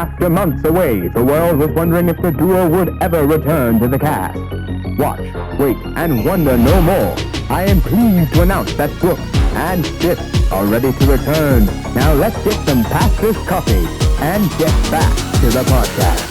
After months away, the world was wondering if the duo would ever return to the cast. Watch, wait, and wonder no more. I am pleased to announce that Brooks and Biff are ready to return. Now let's get some Pastor's coffee and get back to the podcast.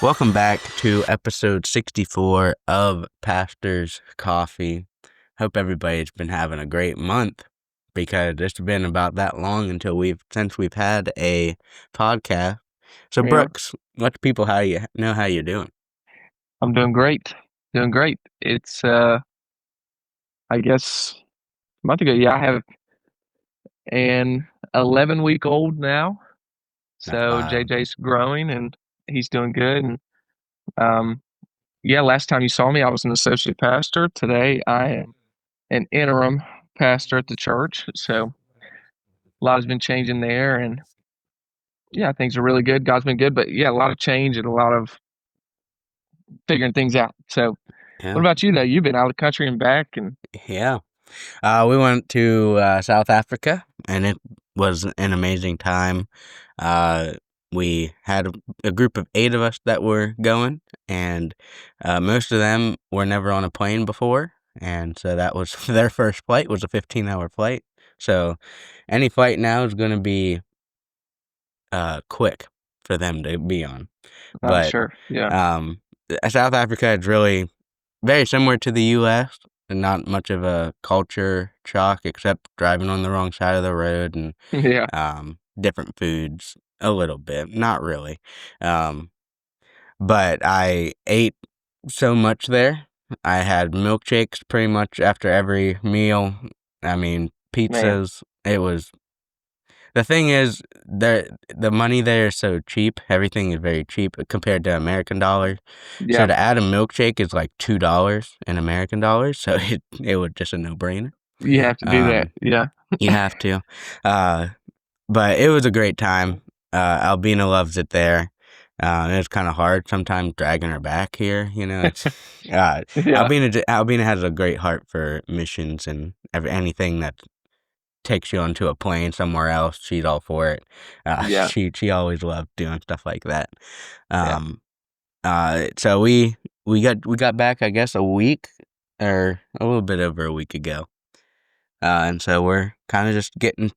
Welcome back to episode 64 of Pastor's Coffee. Hope everybody's been having a great month, because it's been about that long since we've had a podcast. So Yeah. Brooks, let people how you're doing. I'm doing great. It's I guess a month ago, I have an 11-week-old now. So Wow. JJ's growing and he's doing good. And last time you saw me, I was an associate pastor. Today I am an interim pastor at the church. So a lot has been changing there, and things are really good. God's been good, but a lot of change and a lot of figuring things out. So Yeah. what about you though? You've been out of the country and back, and Yeah. We went to South Africa, and it was an amazing time. We had a group of 8 of us that were going, and most of them were never on a plane before, and so that was their first flight was a 15-hour flight. So any flight now is going to be quick for them to be on. But sure, yeah. South Africa is really very similar to the U.S., and not much of a culture shock, except driving on the wrong side of the road and Yeah. different foods a little bit. Not really. But I ate so much there. I had milkshakes pretty much after every meal. I mean, pizzas. It was... The thing is, the money there is so cheap. Everything is very cheap compared to American dollars. Yeah. So to add a milkshake is like $2 in American dollars. So it was just a no-brainer. You have to do that. Yeah. You have to. But it was a great time. Albina loves it there. It's kind of hard sometimes dragging her back here. It's Yeah. Albina has a great heart for missions and anything that takes you onto a plane somewhere else. She's all for it. Yeah. She always loved doing stuff like that. So we got back, I guess, a week or a little bit over a week ago. And so we're kind of just getting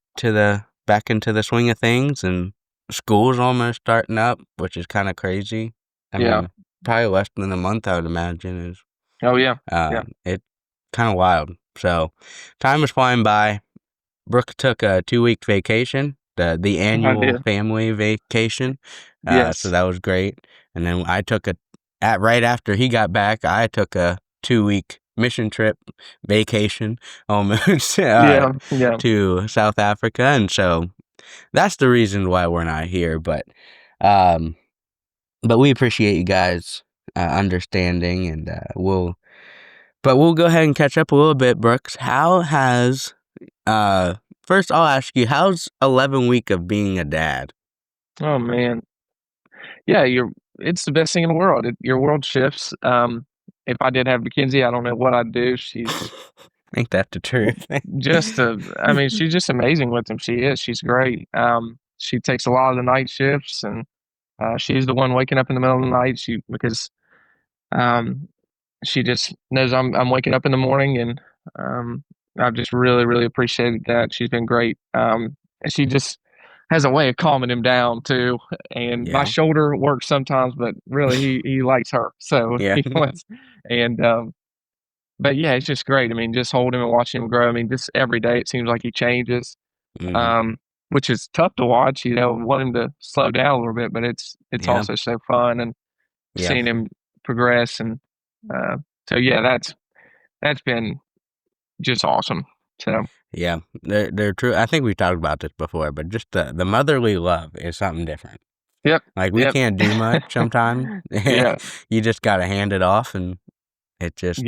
back into the swing of things, and school's almost starting up, which is kind of crazy. I mean, probably less than a month, I would imagine. Is Oh yeah. It's kind of wild. So time was flying by. Brooke took a 2-week vacation, the annual family vacation. Yes. So that was great. And then I took right after he got back, I took a 2-week mission trip vacation almost to South Africa. And so that's the reason why we're not here. But we appreciate you guys understanding, and we'll go ahead and catch up a little bit. Brooks, how has first I'll ask you, how's 11 week of being a dad? Oh man. Yeah, it's the best thing in the world. Your world shifts. If I did have Mackenzie, I don't know what I'd do. She's Ain't that the truth? she's just amazing with him. She's great. She takes a lot of the night shifts, and she's the one waking up in the middle of the night. Because she just knows I'm waking up in the morning, and I've just really, really appreciated that. She's been great. And she just has a way of calming him down too. And my shoulder works sometimes, but really he likes her. So he wants, and but it's just great. I mean, just hold him and watch him grow. I mean, just every day it seems like he changes. Which is tough to watch, want him to slow down a little bit, but it's also so fun, and seeing him progress. And that's been just awesome. So they're true. I think we talked about this before, but just the motherly love is something different. Yep. Like we can't do much sometimes. You just gotta hand it off, and it just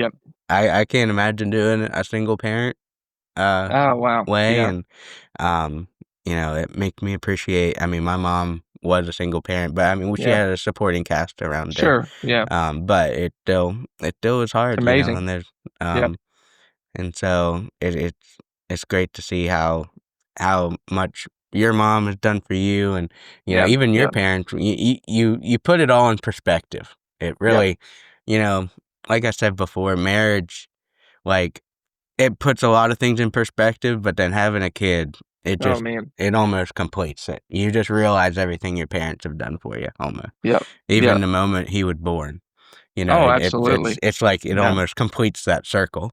I can't imagine doing a single parent oh wow way. And it makes me appreciate. I mean, my mom was a single parent, but I mean, she Yeah. had a supporting cast around her. Sure. Yeah. But it still is hard, It's you know, amazing. and there's Yeah. and so it's great to see how much your mom has done for you, and you know, Yeah. even your Yeah. parents. You put it all in perspective. It really, you know, like I said before, marriage, like, it puts a lot of things in perspective, but then having a kid, it Oh just man. it almost completes it. You just realize everything your parents have done for you, almost. Yep. Even Yep. the moment he was born, you know, Oh, it's absolutely. like it Yeah. almost completes that circle.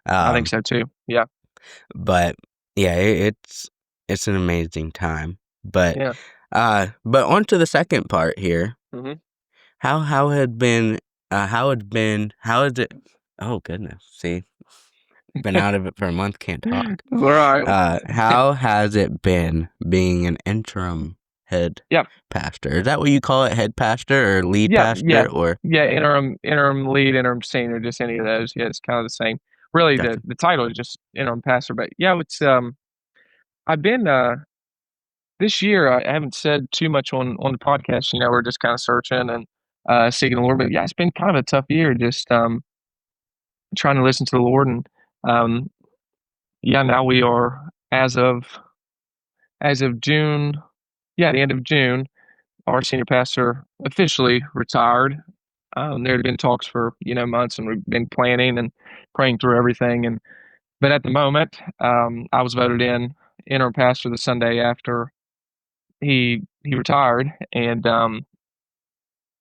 I think so too. Yeah. But yeah, it's an amazing time. But Yeah. but on to the second part here. hmm How had been how had been how is it? Oh goodness, see, been out of it for a month, can't talk. All right. How has it been being an interim head Yeah. pastor? Is that what you call it, head pastor or lead Yeah. pastor Yeah. or? Yeah. Interim lead, interim senior, just any of those. Yeah, it's kind of the same. Really, Gotcha. the title is just interim pastor, but yeah, it's I've been this year. I haven't said too much on the podcast. You know, we're just kind of searching and seeking the Lord. But yeah, it's been kind of a tough year. Just trying to listen to the Lord, and um, yeah, now we are as of June. Yeah, the end of June, our senior pastor officially retired. There had been talks for months, and we've been planning and praying through everything. And but at the moment, I was voted in interim pastor the Sunday after he retired, and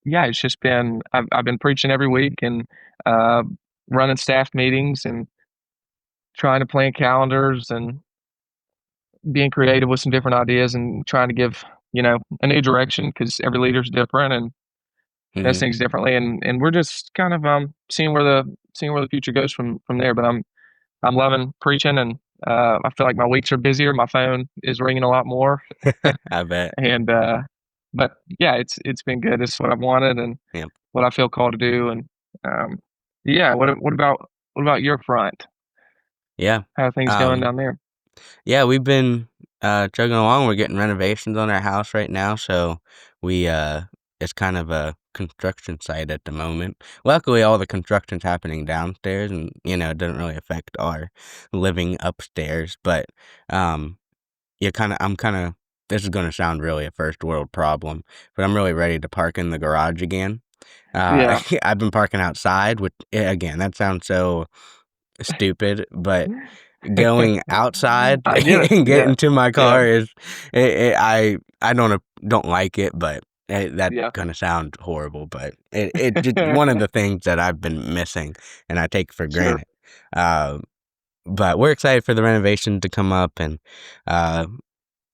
yeah, it's just been I've been preaching every week and uh, running staff meetings and trying to plan calendars and being creative with some different ideas and trying to give a new direction because every leader's different and does Hmm. things differently, and we're just kind of seeing where the future goes from there. But I'm loving preaching, and I feel like my weeks are busier. My phone is ringing a lot more, I bet. and but yeah, it's been good. It's what I've wanted and Yeah. what I feel called to do. And um, yeah, what about your front? Yeah. How are things going Um, down there? yeah, we've been chugging along. We're getting renovations on our house right now, so we it's kind of a construction site at the moment. Luckily, all the construction's happening downstairs, and you know, it doesn't really affect our living upstairs. But um, I'm kind of. This is going to sound really a first world problem, but I'm really ready to park in the garage again. Yeah. I've been parking outside, which again, that sounds so stupid, but going outside I get it. and Yeah. getting to my Yeah. car is I don't like it, but that's Yeah. gonna sound horrible, but it just one of the things that I've been missing and I take for Sure. granted. Uh, but we're excited for the renovation to come up, and uh,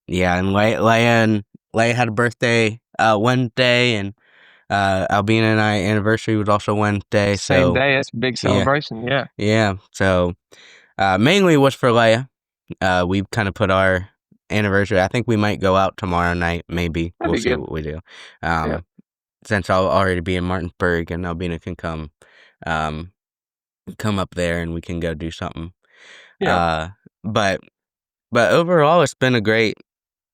yeah, and Leia had a birthday Wednesday, and Albina and I anniversary was also Wednesday, Same so day. It's a big yeah, celebration. Yeah. yeah. So mainly was for Leia. We've kind of put our anniversary. I think we might go out tomorrow night. Maybe That'd we'll be see good. what we do. Yeah. Since I'll already be in Martinsburg and Albina can um, come up there and we can go do something. Yeah. But overall, it's been a great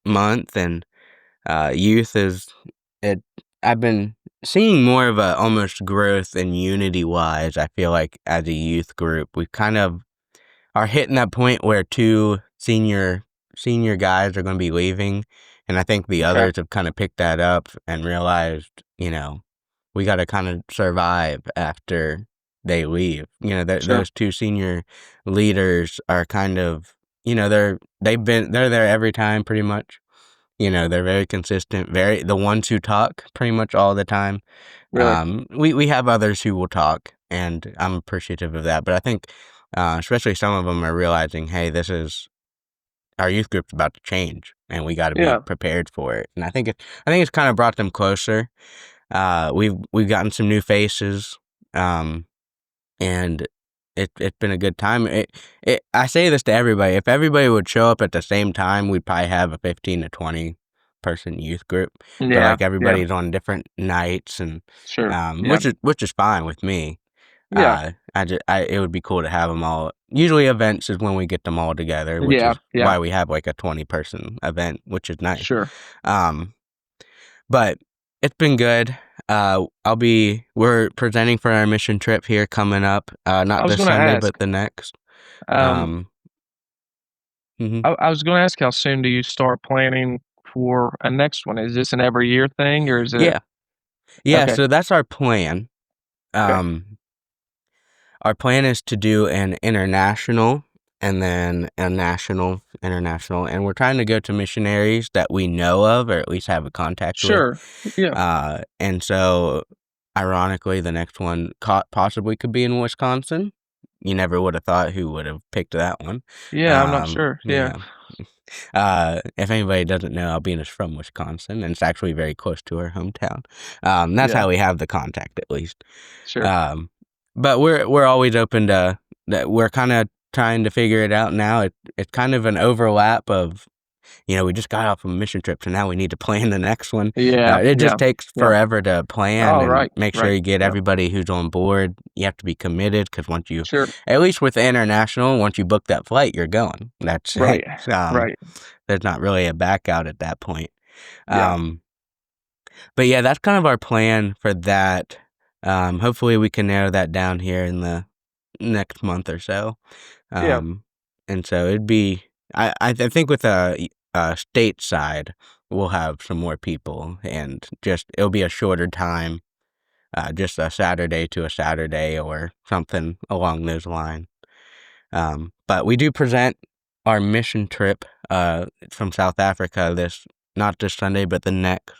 month, and youth is it. I've been seeing more of a almost growth and unity wise. I feel like as a youth group, we kind of are hitting that point where two senior guys are going to be leaving, and I think the Okay. others have kind of picked that up and realized, you know, we got to kind of survive after they leave. You know, Sure. those two senior leaders are kind of, you know, they're there every time pretty much. You know, they're very consistent, very the ones who talk pretty much all the time. Really. We have others who will talk, and I'm appreciative of that. But I think, especially some of them are realizing, hey, this is our youth group's about to change, and we got to be Yeah. prepared for it. And I think it's kind of brought them closer. We've gotten some new faces, and it's been a good time. I say this to everybody. If everybody would show up at the same time, we'd probably have a 15 to 20 person youth group. But Yeah. like Yeah. everybody's on different nights, and Sure. Yeah. which is fine with me. Yeah. It would be cool to have them all. Usually events is when we get them all together, which Yeah. is Yeah. why we have like a 20 person event, which is nice. Sure. Um, but it's been good. We're presenting for our mission trip here coming up. Not this Sunday, ask, but the next. um, Mhm. I was going to ask, how soon do you start planning for a next one? Is this an every year thing, or is it? Yeah. Okay. So that's our plan. Okay. Our plan is to do an international and then a national, international, and we're trying to go to missionaries that we know of or at least have a contact with. Sure. Yeah. And so, ironically, the next one possibly could be in Wisconsin. You never would have thought who would have picked that one. Yeah. I'm not sure. Yeah. If anybody doesn't know, Albina's from Wisconsin, and it's actually very close to her hometown. That's Yeah. how we have the contact, at least. Sure. But we're always open to that. We're kind of trying to figure it out now. It's kind of an overlap of, we just got off a mission trip, so now we need to plan the next one. Yeah. It just takes Yeah. forever to plan Oh, and right. make sure you get Yeah. everybody who's on board. You have to be committed because once you, Sure. at least with the international, once you book that flight, you're going. That's Right. it. Right. There's not really a back out at that point. Yeah. But yeah, that's kind of our plan for that. Hopefully we can narrow that down here in the next month or so. Yeah. And so it'd be, I think with a state side, we'll have some more people and it'll be a shorter time, just a Saturday to a Saturday or something along those lines. But we do present our mission trip from South Africa not this Sunday, but the next,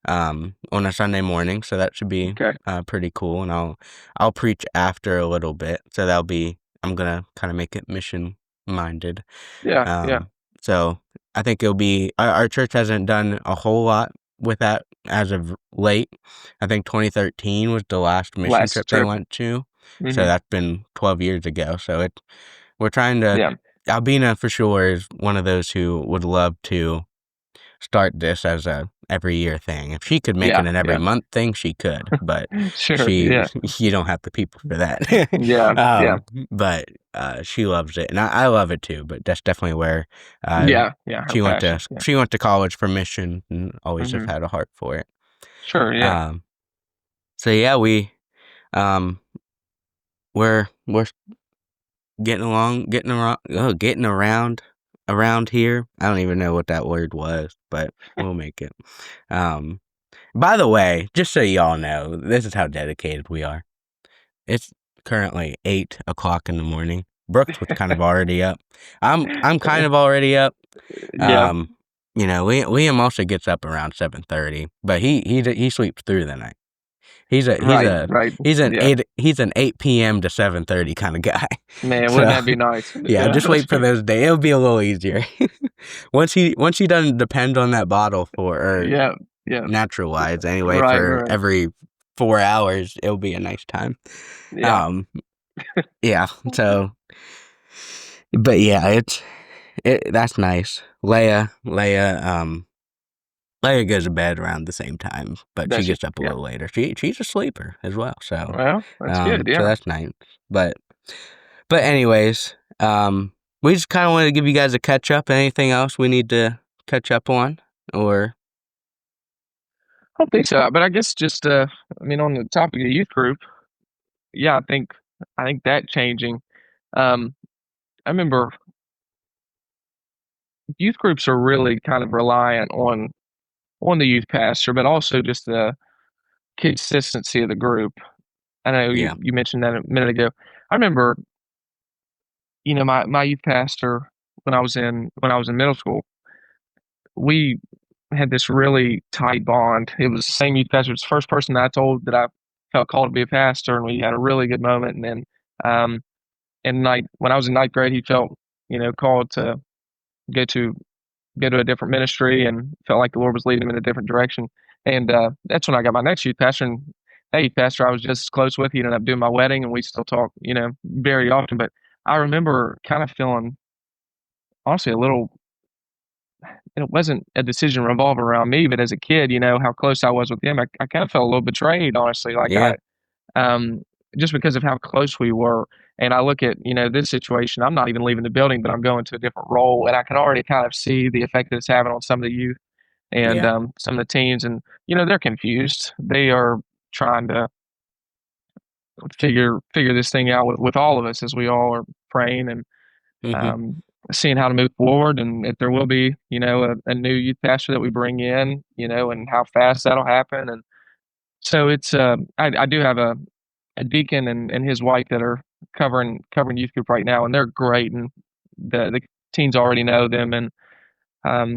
on a Sunday morning. So that should be Okay. pretty cool. And I'll preach after a little bit. So I'm going to kind of make it mission minded. Yeah. Yeah. So I think it'll be, our church hasn't done a whole lot with that as of late. I think 2013 was the last mission trip they went to. Mhm. So that's been 12 years ago. So we're trying to, Yeah. Albina for sure is one of those who would love to start this as a every year thing. If she could make it an every month thing, she could, but Sure. you don't have the people for that. Yeah. But she loves it, and I love it too. But that's definitely where Yeah. she went passion. to she went to college for mission, and always have Mhm. had a heart for it. Sure. Yeah. So yeah, we're getting around here. I don't even know what that word was, but we'll make it. By the way, just so y'all know, this is how dedicated we are. It's currently 8:00 in the morning. Brooks was kind of already up. I'm kind of already up. Yeah. Liam also gets up around 7:30, but he sleeps through the night. He's an Right. Yeah. 8 p.m. to 7:30 kind of guy. Man, So, wouldn't that be nice? yeah, just wait for those days. It'll be a little easier. once he doesn't depend on that bottle for Yeah. Yeah. natural wise anyway Right, for right. every 4 hours, it'll be a nice time. Yeah. Yeah. So, but yeah, that's nice. Leia goes to bed around the same time, but she gets up a little later. She's a sleeper as well, so Well, that's good. so Yeah. that's nice. But anyways, we just kind of wanted to give you guys a catch up. Anything else we need to catch up on, or? I don't think so, but I guess just on the topic of youth group, yeah, I think that changing. I remember youth groups are really kind of reliant on the youth pastor, but also just the consistency of the group. I know Yeah. you mentioned that a minute ago. I remember, my youth pastor when I was in middle school, we had this really tight bond. It was the same youth pastor. It was the first person that I told that I felt called to be a pastor, and we had a really good moment. And then, when I was in ninth grade, he felt, called to go to a different ministry, and felt like the Lord was leading him in a different direction. And that's when I got my next youth pastor. And that youth pastor I was just as close with. He ended up doing my wedding, and we still talk, very often. But I remember kind of feeling, honestly, a little. It wasn't a decision revolving around me, but as a kid, how close I was with him, I kind of felt a little betrayed, honestly. Like Yeah. just because of how close we were. And I look at, this situation, I'm not even leaving the building, but I'm going to a different role. And I can already kind of see the effect that it's having on some of the youth. and some of the teens, and they're confused. They are trying to figure this thing out with all of us as we all are praying and seeing how to move forward, and if there will be a new youth pastor that we bring in, and how fast that'll happen. And so it's I do have a deacon and his wife that are covering youth group right now, and they're great, and the teens already know them, and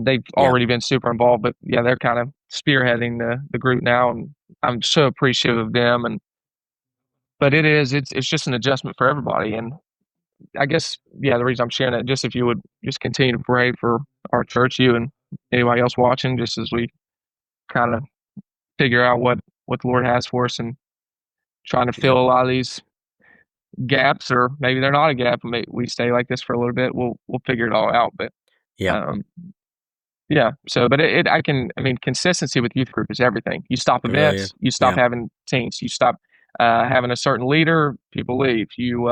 they've already been super involved. But yeah, they're kind of spearheading the group now, and I'm so appreciative of them. But it's just an adjustment for everybody. And I guess, the reason I'm sharing that, just if you would just continue to pray for our church, you and anybody else watching, just as we kind of figure out what the Lord has for us, and trying to fill a lot of these gaps, or maybe they're not a gap, and maybe we stay like this for a little bit. We'll figure it all out. But so, but consistency with youth group is everything. You stop events, you stop having teams, you stop having a certain leader, people leave. You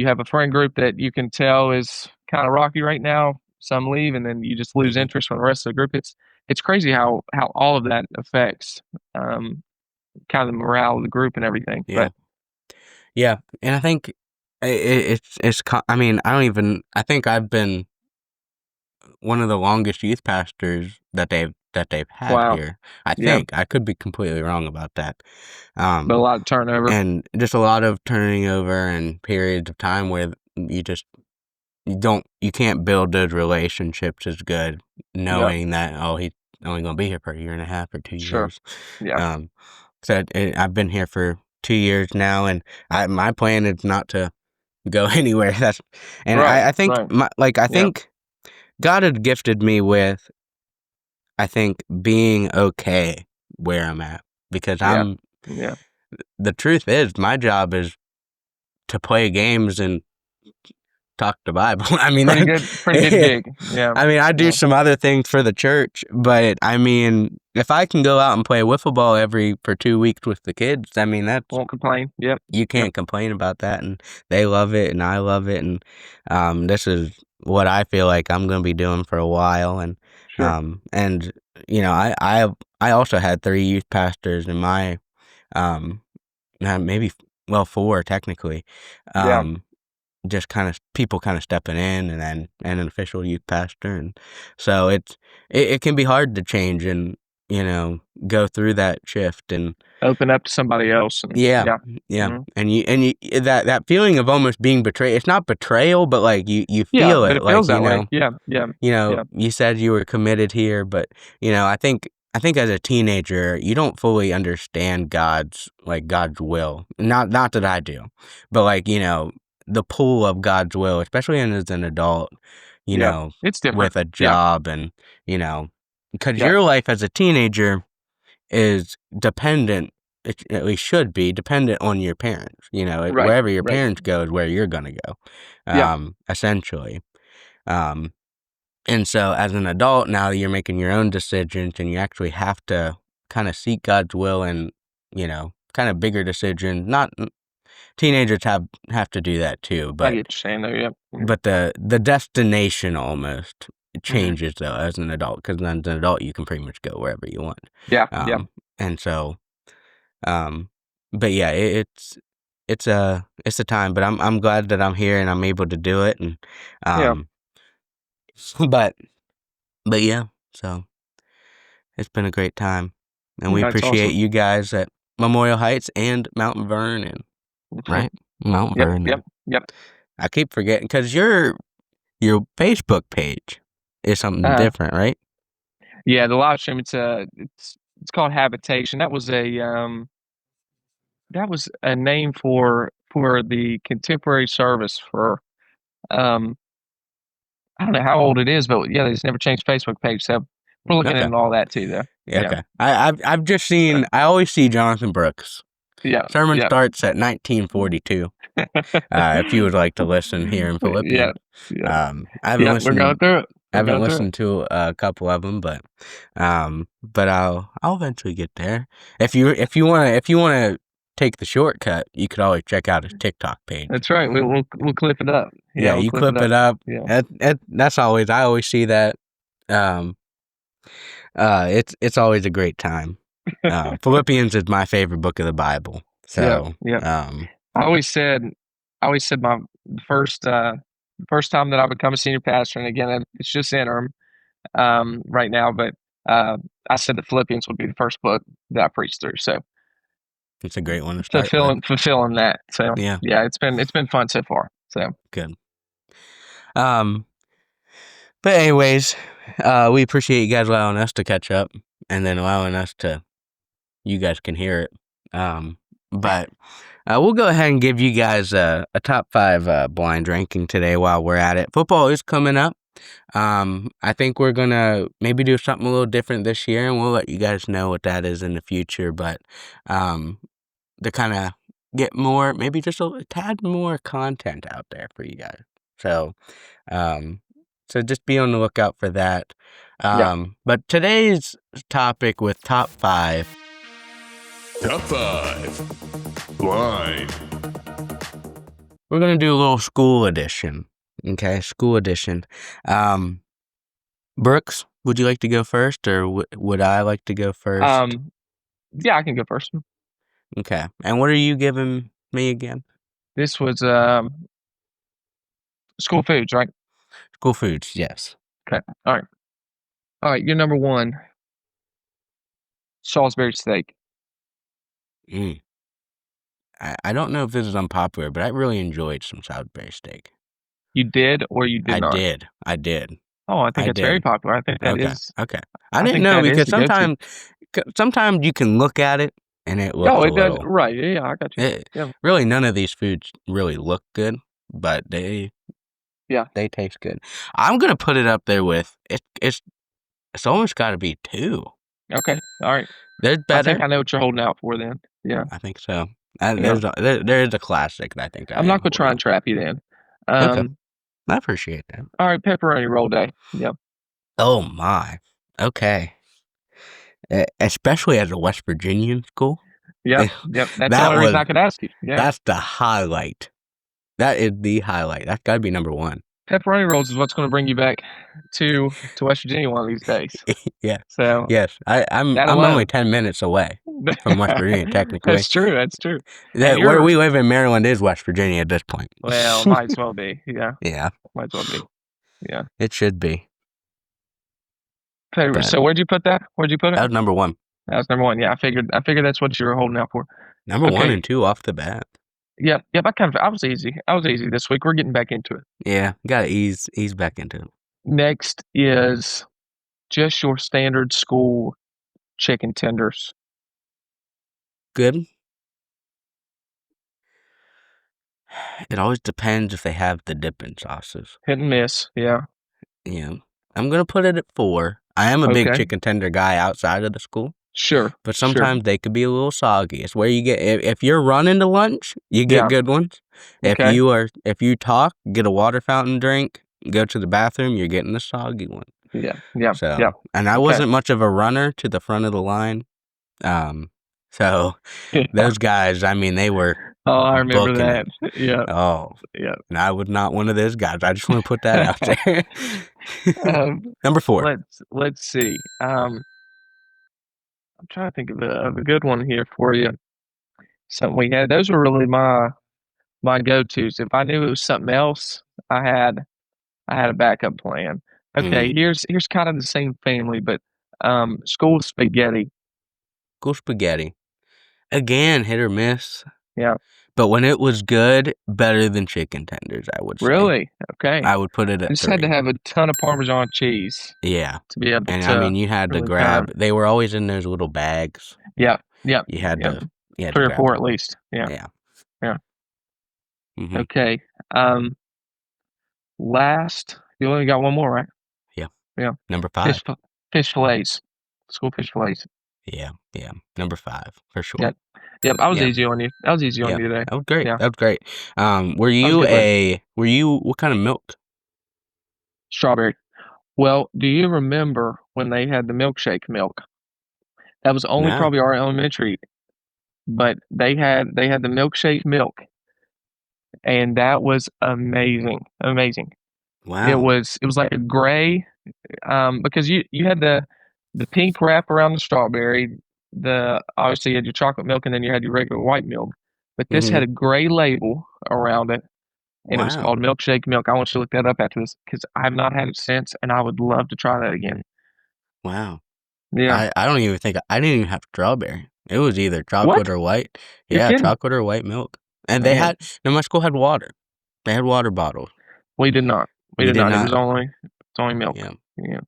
have a friend group that you can tell is kind of rocky right now, some leave, and then you just lose interest from the rest of the group. It's crazy how all of that affects kind of the morale of the group and everything. And I think I think I've been one of the longest youth pastors that they've had here. I think I could be completely wrong about that. But a lot of turnover, and just a lot of turning over, and periods of time where you can't build those relationships as good, knowing that he's only going to be here for a year and a half or 2 years. So I've been here for 2 years now, and my plan is not to go anywhere. I think I think God had gifted me with, I think, being okay where I'm at, because the truth is, my job is to play games and talk the Bible. Pretty good gig. Yeah. I do some other things for the church, but if I can go out and play wiffle ball for 2 weeks with the kids, that's, won't complain. Yep. You can't complain about that, and they love it, and I love it, and this is what I feel like I'm going to be doing for a while. And and I also had 3 youth pastors in my maybe 4 technically. Just kind of people kind of stepping in, and then an official youth pastor, and so it can be hard to change and go through that shift and open up to somebody else. And, and you that feeling of almost being betrayed. It's not betrayal, but like you feel it. But it feels that way. You said you were committed here, but I think as a teenager, you don't fully understand God's will. Not that I do, but the pull of God's will, especially as an adult, it's different with a job, and because your life as a teenager is dependent, at least should be dependent on your parents. Wherever your parents go is where you're gonna go, essentially. And so as an adult now, you're making your own decisions, and you actually have to kind of seek God's will, and kind of bigger decisions. Not teenagers have to do that too, but I get you saying there, but the destination almost changes though as an adult, because as an adult you can pretty much go wherever you want. And so, but yeah, it's a time, but I'm glad that I'm here and I'm able to do it, and but yeah, so it's been a great time, and we appreciate you guys at Memorial Heights and Mount Vernon. Right? Mount Vernon. Yep. I keep forgetting, because your Facebook page is something different, right? Yeah, the live stream, it's called Habitation. That was a name for the contemporary service for I don't know how old it is, but they just never changed Facebook page. So we're looking into all that too, though. Okay. I've just seen. I always see Jonathan Brooks. Sermon starts at 1942. If you would like to listen here in Philippians. I haven't listened. We're going through it. I haven't listened to a couple of them, but I'll eventually get there. If you wanna take the shortcut, you could always check out his TikTok page. That's right. We'll clip it up. Yeah, you clip it up. That's always, I always see that. It's always a great time. Philippians is my favorite book of the Bible. So yeah. I always said my first first time that I become a senior pastor, and again, it's just interim right now, but I said that Philippians would be the first book that I preached through. So it's a great one to start with. Fulfilling that. So yeah, it's been fun so far. So good. But anyways, we appreciate you guys allowing us to catch up and then allowing us to, you guys can hear it. But we'll go ahead and give you guys a top 5 blind ranking today while we're at it. Football is coming up. I think we're going to maybe do something a little different this year, and we'll let you guys know what that is in the future. But to kind of get more, maybe just a tad more content out there for you guys. So just be on the lookout for that. But today's topic with top 5. Top 5 Blind. We're going to do a little school edition. Okay, school edition. Brooks, would you like to go first, or would I like to go first? Yeah, I can go first. Okay. And what are you giving me again? This was school foods, right? School foods, yes. Okay. All right. You're number 1. Salisbury steak. I don't know if this is unpopular, but I really enjoyed some Salisbury steak. You did, or you did not? I did. Oh, I think it's very popular. I think that is. Okay. I didn't know, because sometimes you can look at it and it looks it does. Right. Yeah, I got you. Really, none of these foods really look good, but they taste good. I'm gonna put it up there with it's almost got to be 2. Okay. All right. There's better. I think I know what you're holding out for then. Yeah. I think so. There is a classic that I think I'm not gonna try and trap you then. Okay. I appreciate that. All right, pepperoni roll day. Yep. Oh my. Okay. Especially as a West Virginian school. Yep. That's the only reason I could ask you. Yeah. That's the highlight. That is the highlight. That's got to be number 1. Pepperoni rolls is what's going to bring you back to West Virginia one of these days. Yeah. So yes, I'm only 10 minutes away from West Virginia, technically. That's true. Where we live in Maryland is West Virginia at this point. Well, might as well be. Yeah. Yeah. Might as well be. Yeah. It should be. So where'd you put that? Where'd you put it? That was number 1. That was number 1. Yeah, I figured that's what you were holding out for. Number 1 and 2 off the bat. Yeah. I was easy. This week. We're getting back into it. Yeah, gotta ease back into it. Next is just your standard school chicken tenders. Good. It always depends if they have the dipping sauces. Hit and miss. Yeah. Yeah. I'm gonna put it at 4. I am a big chicken tender guy outside of the school. Sure. But sometimes they could be a little soggy. It's where you get, if you're running to lunch, you get good ones. If you talk, get a water fountain drink, go to the bathroom, you're getting the soggy one. Yeah. So, and I wasn't much of a runner to the front of the line. So those guys, I mean, they were. Oh, I remember that. Yeah. Oh, yeah. And I was not one of those guys. I just want to put that out there. Number 4. Let's see. I'm trying to think of a good one here for you. Something we had. Those were really my go-tos. If I knew it was something else, I had a backup plan. Okay, here's kind of the same family, but school spaghetti. School spaghetti. Again, hit or miss. Yeah. But when it was good, better than chicken tenders, I would say. Really? Okay. I would put it at 3. Just had to have a ton of Parmesan cheese. Yeah. To be able to. And I mean, you had to grab. They were always in those little bags. Yeah. You had to. 3 or 4 at least. Yeah. Mm-hmm. Okay. Last, you only got one more, right? Yeah. Number 5. Fish fillets. School fish fillets. Yeah. Number 5 for sure. Yep. I was easy on you. I was easy on you today. That was great. Yeah. That was great. Were you what kind of milk? Strawberry. Well, do you remember when they had the milkshake milk? That was only probably our elementary, but they had the milkshake milk, and that was amazing. Wow. It was like a gray, because you had the the pink wrap around the strawberry. Obviously you had your chocolate milk, and then you had your regular white milk. But this Mm-hmm. had a gray label around it, and it was Wow. called Milkshake Milk. I want you to look that up after this because I have not had it since, and I would love to try that again. Wow. Yeah. I don't even think I didn't even have strawberry. It was either chocolate What? or white. You're Yeah, kidding? chocolate or white milk. And they Man, my school had water. They had water bottles. we did not. We You did did not. It not? was only milk. Yeah. Yeah.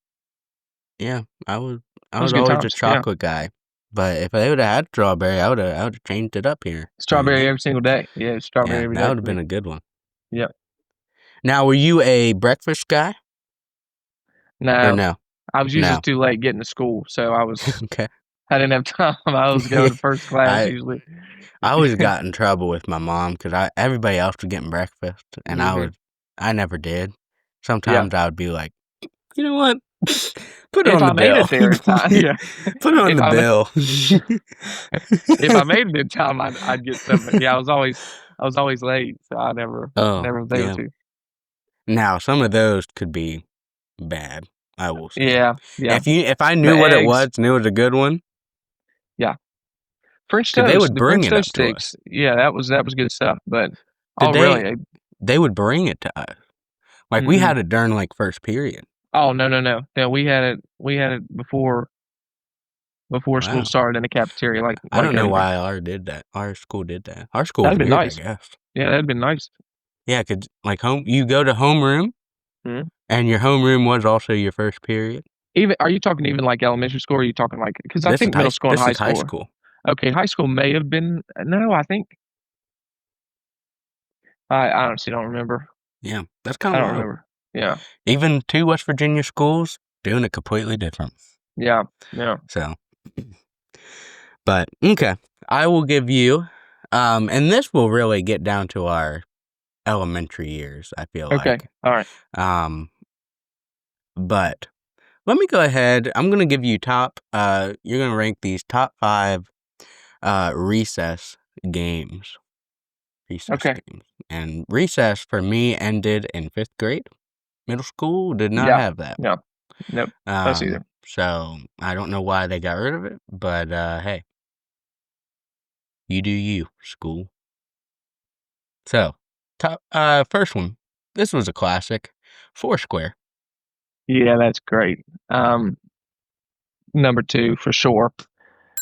Yeah. I was Those good always a times. Yeah. chocolate guy. But if they would have had strawberry, I would have changed it up here. Strawberry every single day. Yeah, strawberry Yeah, every day. that would have been a good one. Yep. Now, were you a breakfast guy? No, Or no? I was usually No. too late getting to school, so Okay. I didn't have time. I was going to first class I usually. I always got in trouble with my mom because everybody else was getting breakfast and Mhm. I never did. Sometimes I would be like, you know what? Put it If on I the made bill. it there in time, yeah. Put it on If the I ma- bill. If I made it in time, I'd get something. Yeah, I was always late, so I never was able yeah. to. Now some of those could be bad. I will say. Yeah. If I knew The what it eggs. was and it was a good one, French 'cause toast. they would The bring French it up toast to us. sticks. Yeah, that was good stuff. But Did they? really? They would bring it to us. Like we Mhm. had it during like first period. Oh no. Yeah, we had it before Wow. school started in the cafeteria. Like I don't know everything. why our school did that. Our school was That'd been weird, nice. I guess. Yeah, that'd been nice. Yeah, 'cause like you go to homeroom, Mhm. and your homeroom was also your first period. Are you talking even like elementary school? Or are you talking like because I think middle school and This high is high school. school. Okay, high school may have been. No, I think I honestly don't remember. Yeah, that's kind I of don't wild. remember. Yeah. Even 2 West Virginia schools doing it completely different. Yeah. So, but okay, I will give you, and this will really get down to our elementary years. I feel Okay. like. All right. But let me go ahead. I'm gonna give you you're gonna rank these top 5 recess games. Okay. Games. And recess for me ended in 5th grade. Middle school did not Yeah. have that. No. Nope. Us either. So I don't know why they got rid of it, but hey, you do you, school. So first one. This was a classic. Foursquare. Yeah, that's great. Number 2 for sure.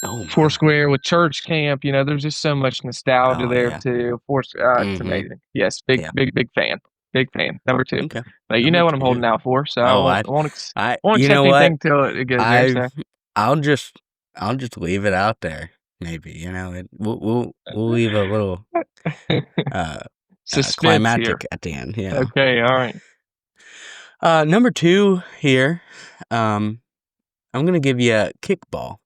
Oh my. Foursquare with church camp. There's just so much nostalgia there yeah. too. It's Mhm. amazing. Yes, big fan. Big fan. Number 2. Okay. But you Number know what I'm holding 2. out for, so Oh, I won't you accept know what? anything till it goes there. So. I'll just leave it out there. Maybe we'll leave a little Suspense climactic here. at the end. Yeah. Okay, all right. Number 2 here. I'm gonna give you a kickball.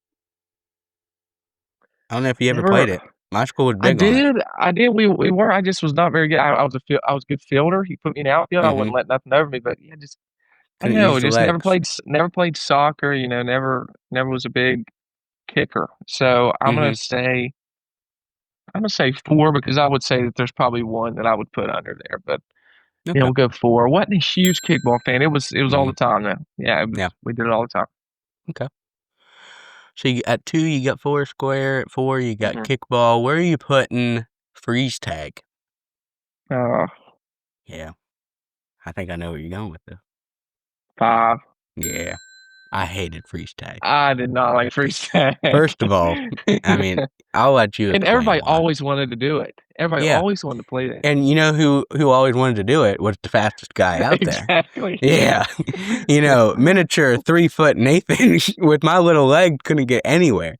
I don't know if you ever played it. My school was big on it. I did. We were. I just was not very good. I was a good fielder. He put me in the outfield. I wouldn't let nothing over me. But yeah, Couldn't I know. use the Just legs. never played soccer. Never was a big kicker. So I'm gonna say 4 because I would say that there's probably one that I would put under there. But Okay. we'll go 4. Wasn't a huge kickball fan. It was all the time though. Yeah, Yeah. we did it all the time. Okay. So at 2 you got Foursquare. At 4 you got Mhm. kickball. Where are you putting freeze tag? Yeah. I think I know where you're going with this. 5. Yeah. I hated freeze tag. I did not like freeze tag. First of all, I mean, I'll let you and explain everybody why. always wanted to do it. Everybody Yeah. always wanted to play that. And you know who always wanted to do it was the fastest guy out there. Exactly. Yeah. Miniature 3-foot Nathan with my little leg couldn't get anywhere.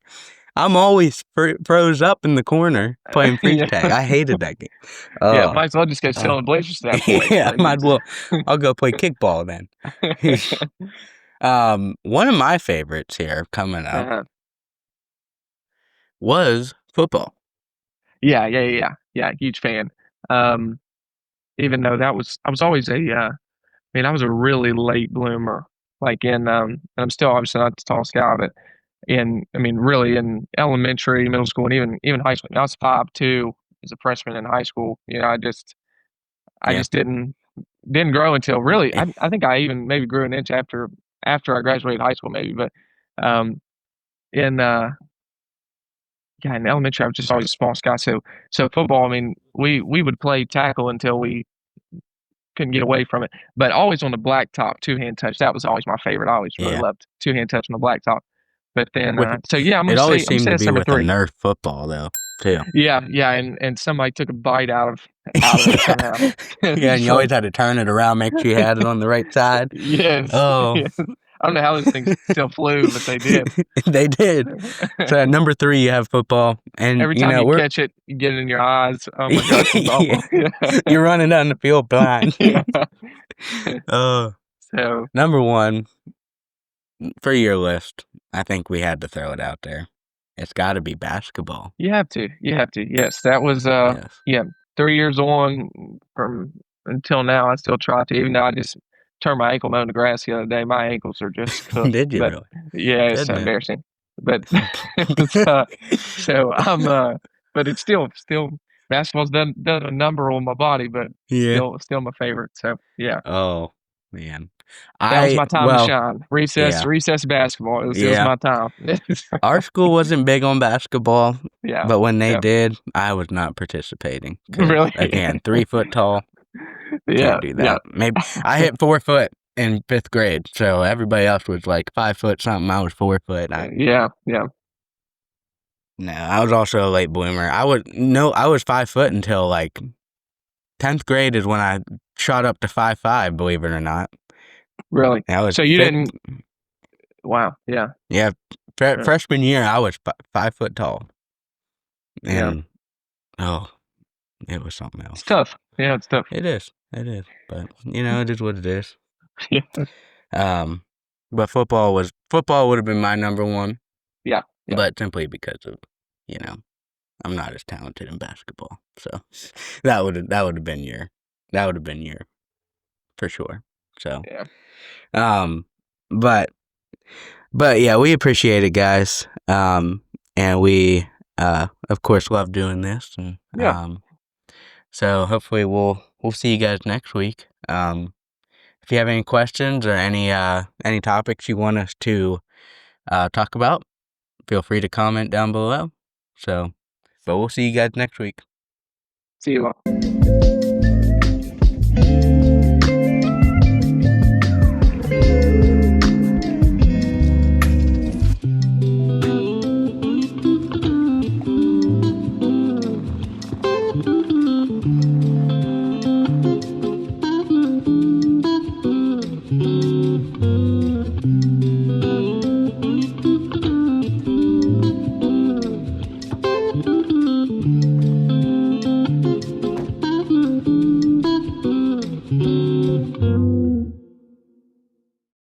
I'm always froze up in the corner playing freeze tag. I hated that game. Yeah, might as well just go sit on the bleachers at that point. Yeah, might as well. I'll go play kickball then. One of my favorites here coming up was football. Yeah, huge fan. Even though I was always I was a really late bloomer. Like and I'm still obviously not the tallest guy, but really in elementary, middle school, and even high school. I was 5'2" as a freshman in high school. I just didn't grow until really. I think I even maybe grew an inch after I graduated high school, maybe. But In in elementary, I was just always a small guy. So football, I mean, we would play tackle until we couldn't get away from it, but always on the blacktop, two-hand touch. That was always my favorite. I always really loved two-hand touch on the blacktop. But then, so yeah, I'm It gonna always say seemed to that's be number with a 3. Nerf football, though, too. Yeah, and somebody took a bite out of it somehow. Yeah, and you always had to turn it around, make sure you had it on the right side. Yes. Oh. Yes. I don't know how those things still flew, but they did. They did. So at number 3, you have football, and Every time you catch it, you get it in your eyes. Oh my gosh, it's awful. You're running down the field blind. Yeah. So number 1 for your list, I think we had to throw it out there. It's got to be basketball. You have to. Yes, that was 3 years on from until now. I still try to, even though I just turned my ankle mowing the grass the other day. My ankles are just cooked. Did you but, really? Yeah, it's embarrassing. But so I'm but it's still basketball's done a number on my body, but still my favorite. So yeah. Oh man. That was my time to shine. Recess basketball. It was my time. Our school wasn't big on basketball. Yeah. But when they did, I was not participating. Really? Again, 3 foot tall. Yeah. Can't do that. Maybe I hit 4 foot in 5th grade, so everybody else was like 5 foot something. I was 4 foot. Yeah. No, I was also a late bloomer. I was 5 foot until like 10th grade is when I shot up to 5'5", believe it or not. Really? So you didn't. Wow. Yeah. Yeah. Freshman year, I was 5 foot tall. And it was something else. It's tough. Yeah, it's tough. It is. But it is what it is. Yeah. But football would have been my number 1. Yeah. But simply because of I'm not as talented in basketball, so that would have been your for sure. So but yeah, we appreciate it, guys. And we of course love doing this. And, so hopefully we'll see you guys next week. If you have any questions or any topics you want us to talk about, feel free to comment down below. So, but we'll see you guys next week. See you all.